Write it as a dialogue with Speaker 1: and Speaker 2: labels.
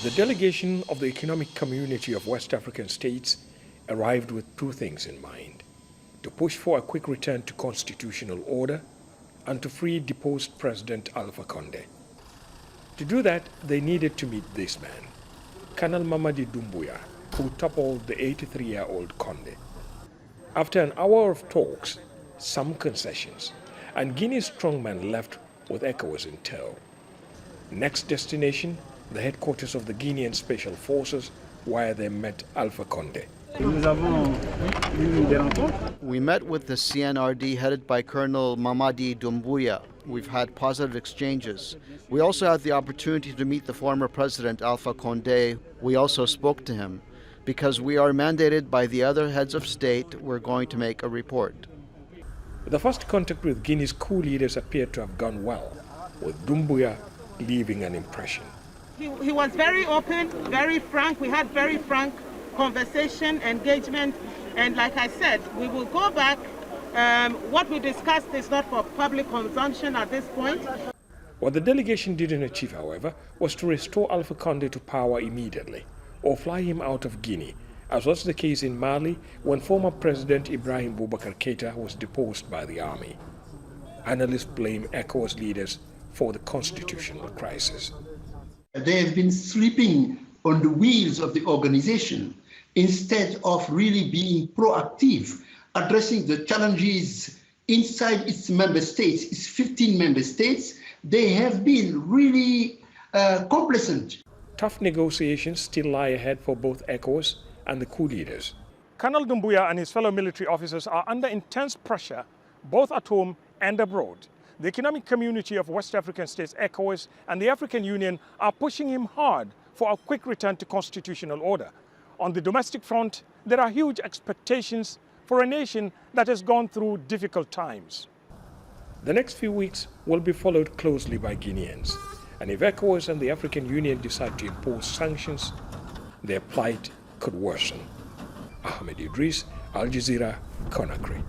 Speaker 1: The delegation of the Economic Community of West African States arrived with two things in mind: to push for a quick return to constitutional order and to free deposed President Alpha Condé. To do that, they needed to meet this man, Colonel Mamadi Doumbouya, who toppled the 83-year-old Condé. After an hour of talks, some concessions, and Guinea's strongman left with Ecowas in tow. Next destination, the headquarters of the Guinean Special Forces, where they met Alpha Condé.
Speaker 2: We met with the CNRD headed by Colonel Mamadi Doumbouya. We've had positive exchanges. We also had the opportunity to meet the former president, Alpha Condé. We also spoke to him. Because we are mandated by the other heads of state, we're going to make a report.
Speaker 1: The first contact with Guinea's coup leaders appeared to have gone well, with Doumbouya leaving an impression.
Speaker 3: He was very open, very frank. We had very frank conversation, engagement, and like I said, we will go back. What we discussed is not for public consumption at this point.
Speaker 1: What the delegation didn't achieve, however, was to restore Alpha Condé to power immediately, or fly him out of Guinea, as was the case in Mali when former President Ibrahim Boubacar Keïta was deposed by the army. Analysts blame ECOWAS leaders for the constitutional crisis.
Speaker 4: They have been sleeping on the wheels of the organization instead of really being proactive, addressing the challenges inside its member states, its 15 member states. They have been really complacent.
Speaker 1: Tough negotiations still lie ahead for both ECOWAS and the coup leaders. Colonel Doumbouya and his fellow military officers are under intense pressure, both at home and abroad. The Economic Community of West African States, ECOWAS, and the African Union are pushing him hard for a quick return to constitutional order. On the domestic front, there are huge expectations for a nation that has gone through difficult times. The next few weeks will be followed closely by Guineans. And if ECOWAS and the African Union decide to impose sanctions, their plight could worsen. Ahmed Idris, Al Jazeera, Conakry.